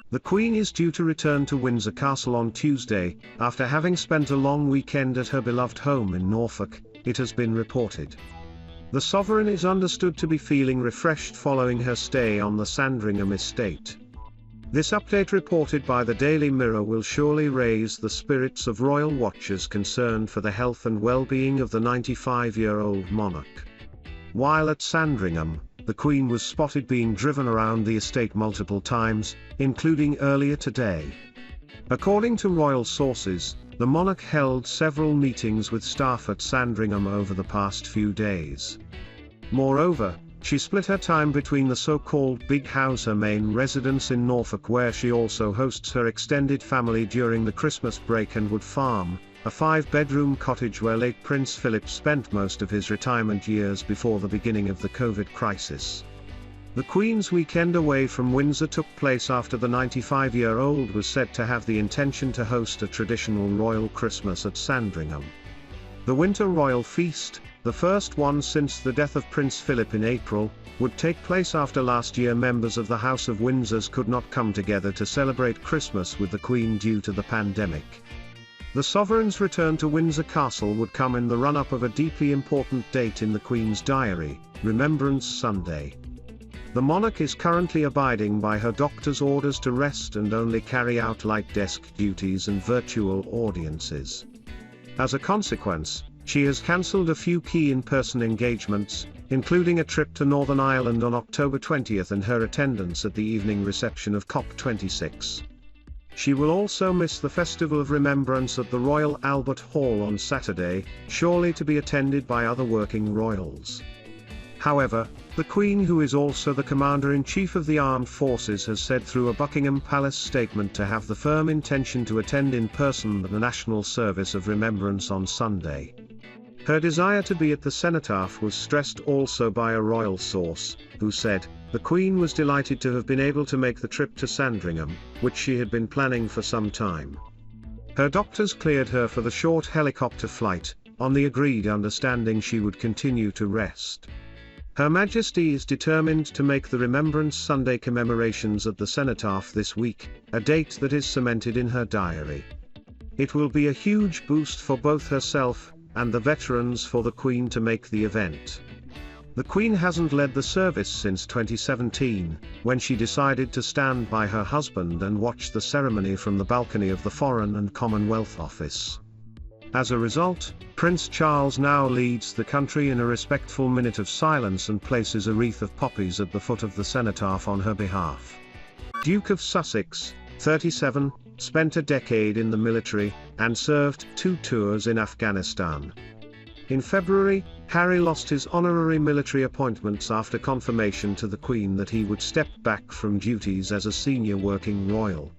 The Queen is due to return to Windsor Castle on Tuesday, after having spent a long weekend at her beloved home in Norfolk, it has been reported. The sovereign is understood to be feeling refreshed following her stay on the Sandringham estate. This update, reported by the Daily Mirror, will surely raise the spirits of royal watchers concerned for the health and well-being of the 95-year-old monarch. While at Sandringham, the Queen was spotted being driven around the estate multiple times, including earlier today. According to royal sources, the monarch held several meetings with staff at Sandringham over the past few days. Moreover, she split her time between the so-called Big House, her main residence in Norfolk, where she also hosts her extended family during the Christmas break, and Wood Farm, a 5-bedroom cottage where late Prince Philip spent most of his retirement years before the beginning of the COVID crisis. The Queen's weekend away from Windsor took place after the 95-year-old was said to have the intention to host a traditional royal Christmas at Sandringham. The winter royal feast, the first one since the death of Prince Philip in April, would take place after last year members of the House of Windsors could not come together to celebrate Christmas with the Queen due to the pandemic. The sovereign's return to Windsor Castle would come in the run-up of a deeply important date in the Queen's diary, Remembrance Sunday. The monarch is currently abiding by her doctor's orders to rest and only carry out light desk duties and virtual audiences. As a consequence, she has cancelled a few key in-person engagements, including a trip to Northern Ireland on October 20th and her attendance at the evening reception of COP26. She will also miss the Festival of Remembrance at the Royal Albert Hall on Saturday, surely to be attended by other working royals. However, the Queen, who is also the Commander-in-Chief of the Armed Forces, has said through a Buckingham Palace statement to have the firm intention to attend in person the National Service of Remembrance on Sunday. Her desire to be at the Cenotaph was stressed also by a royal source, who said, the Queen was delighted to have been able to make the trip to Sandringham, which she had been planning for some time. Her doctors cleared her for the short helicopter flight, on the agreed understanding she would continue to rest. Her Majesty is determined to make the Remembrance Sunday commemorations at the Cenotaph this week, a date that is cemented in her diary. It will be a huge boost for both herself and the veterans for the Queen to make the event. The Queen hasn't led the service since 2017, when she decided to stand by her husband and watch the ceremony from the balcony of the Foreign and Commonwealth Office. As a result, Prince Charles now leads the country in a respectful minute of silence and places a wreath of poppies at the foot of the cenotaph on her behalf. Duke of Sussex, 37, spent a decade in the military, and served 2 tours in Afghanistan. In February, Harry lost his honorary military appointments after confirmation to the Queen that he would step back from duties as a senior working royal.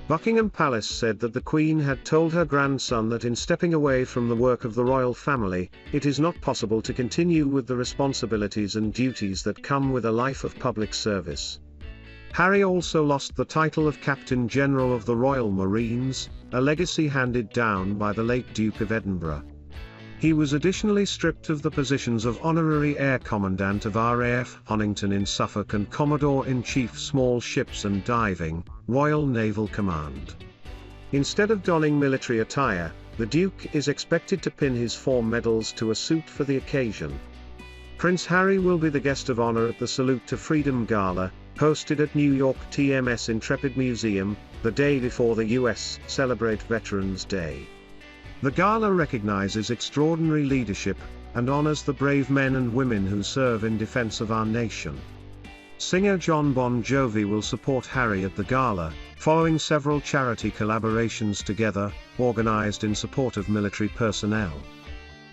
Buckingham Palace said that the Queen had told her grandson that in stepping away from the work of the royal family, it is not possible to continue with the responsibilities and duties that come with a life of public service. Harry also lost the title of Captain General of the Royal Marines, a legacy handed down by the late Duke of Edinburgh. He was additionally stripped of the positions of Honorary Air Commandant of RAF Honington in Suffolk and Commodore-in-Chief Small Ships and Diving, Royal Naval Command. Instead of donning military attire, the Duke is expected to pin his 4 medals to a suit for the occasion. Prince Harry will be the guest of honor at the Salute to Freedom Gala, hosted at New York TMS Intrepid Museum, the day before the US celebrate Veterans Day. The gala recognizes extraordinary leadership, and honors the brave men and women who serve in defense of our nation. Singer Jon Bon Jovi will support Harry at the gala, following several charity collaborations together, organized in support of military personnel.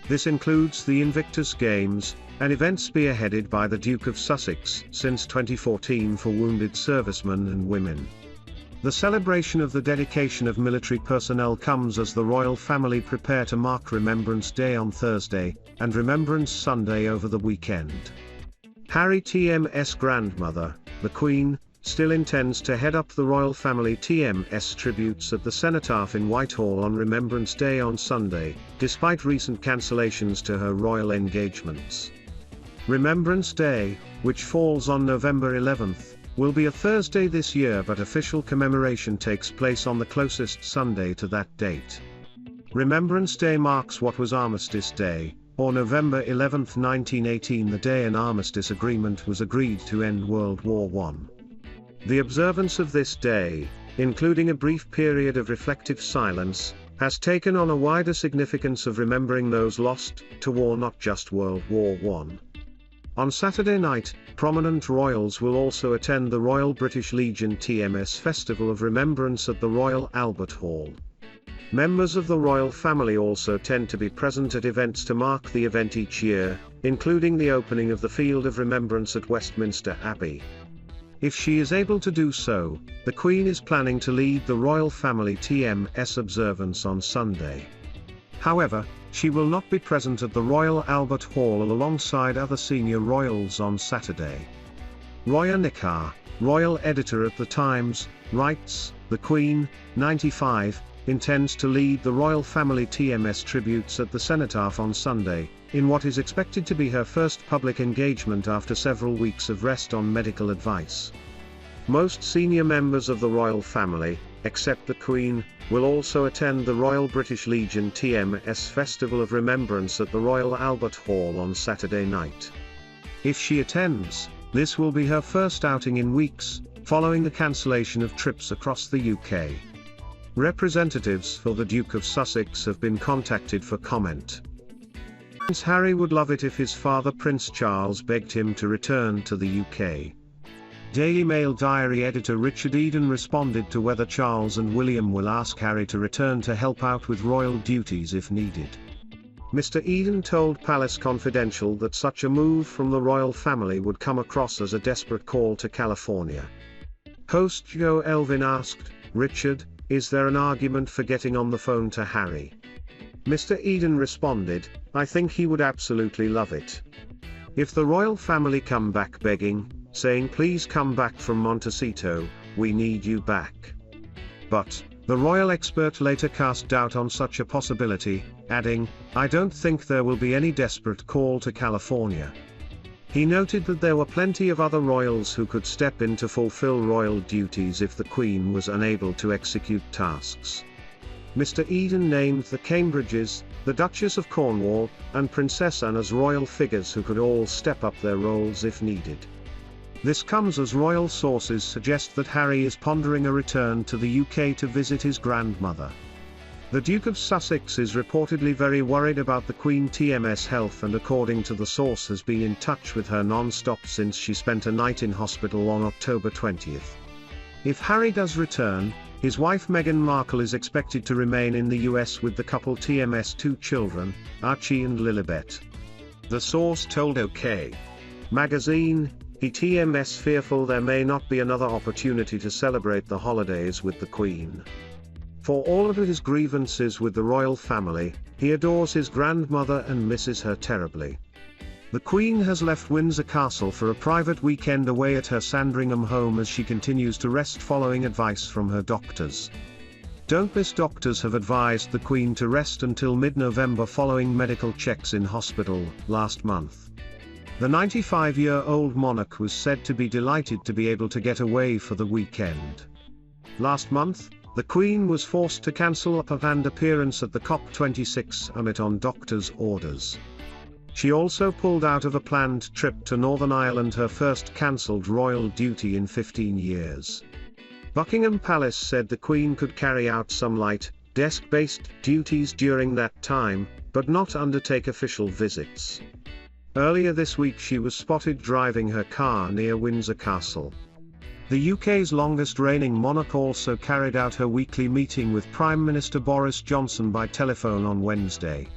This includes the Invictus Games, an event spearheaded by the Duke of Sussex since 2014 for wounded servicemen and women. The celebration of the dedication of military personnel comes as the royal family prepare to mark Remembrance Day on Thursday, and Remembrance Sunday over the weekend. Harry TM's grandmother, the Queen, still intends to head up the royal family TMS tributes at the Cenotaph in Whitehall on Remembrance Day on Sunday, despite recent cancellations to her royal engagements. Remembrance Day, which falls on November 11th, will be a Thursday this year, but official commemoration takes place on the closest Sunday to that date. Remembrance Day marks what was Armistice Day, or November 11, 1918, the day an armistice agreement was agreed to end World War I. The observance of this day, including a brief period of reflective silence, has taken on a wider significance of remembering those lost to war, not just World War I. On Saturday night, prominent royals will also attend the Royal British Legion TMS Festival of Remembrance at the Royal Albert Hall. Members of the royal family also tend to be present at events to mark the event each year, including the opening of the Field of Remembrance at Westminster Abbey. If she is able to do so, the Queen is planning to lead the royal family TMS observance on Sunday. However, she will not be present at the Royal Albert Hall alongside other senior royals on Saturday. Roya Nikar, royal editor at The Times, writes, "The Queen, 95, intends to lead the royal family TMS tributes at the Cenotaph on Sunday, in what is expected to be her first public engagement after several weeks of rest on medical advice." Most senior members of the royal family, except the Queen, will also attend the Royal British Legion TMS Festival of Remembrance at the Royal Albert Hall on Saturday night. If she attends, this will be her first outing in weeks, following the cancellation of trips across the UK. Representatives for the Duke of Sussex have been contacted for comment. Prince Harry would love it if his father Prince Charles begged him to return to the UK. Daily Mail diary editor Richard Eden responded to whether Charles and William will ask Harry to return to help out with royal duties if needed. Mr. Eden told Palace Confidential that such a move from the royal family would come across as a desperate call to California. Host Joe Elvin asked, "Richard, is there an argument for getting on the phone to Harry?" Mr. Eden responded, "I think he would absolutely love it. If the royal family come back begging, saying please come back from Montecito, we need you back." But, the royal expert later cast doubt on such a possibility, adding, "I don't think there will be any desperate call to California." He noted that there were plenty of other royals who could step in to fulfill royal duties if the Queen was unable to execute tasks. Mr. Eden named the Cambridges, the Duchess of Cornwall, and Princess Anne as royal figures who could all step up their roles if needed. This comes as royal sources suggest that Harry is pondering a return to the UK to visit his grandmother. The Duke of Sussex is reportedly very worried about the Queen TMS health, and according to the source has been in touch with her non-stop since she spent a night in hospital on October 20th. If Harry does return, his wife Meghan Markle is expected to remain in the US with the couple TMS 2 children, Archie and Lilibet. The source told OK Magazine, "He TMS fearful there may not be another opportunity to celebrate the holidays with the Queen. For all of his grievances with the royal family, he adores his grandmother and misses her terribly." The Queen has left Windsor Castle for a private weekend away at her Sandringham home as she continues to rest following advice from her doctors. Don't miss doctors have advised the Queen to rest until mid-November following medical checks in hospital last month. The 95-year-old monarch was said to be delighted to be able to get away for the weekend. Last month, the Queen was forced to cancel a planned appearance at the COP26 summit on doctors' orders. She also pulled out of a planned trip to Northern Ireland, her first cancelled royal duty in 15 years. Buckingham Palace said the Queen could carry out some light, desk-based duties during that time, but not undertake official visits. Earlier this week she was spotted driving her car near Windsor Castle. The UK's longest reigning monarch also carried out her weekly meeting with Prime Minister Boris Johnson by telephone on Wednesday.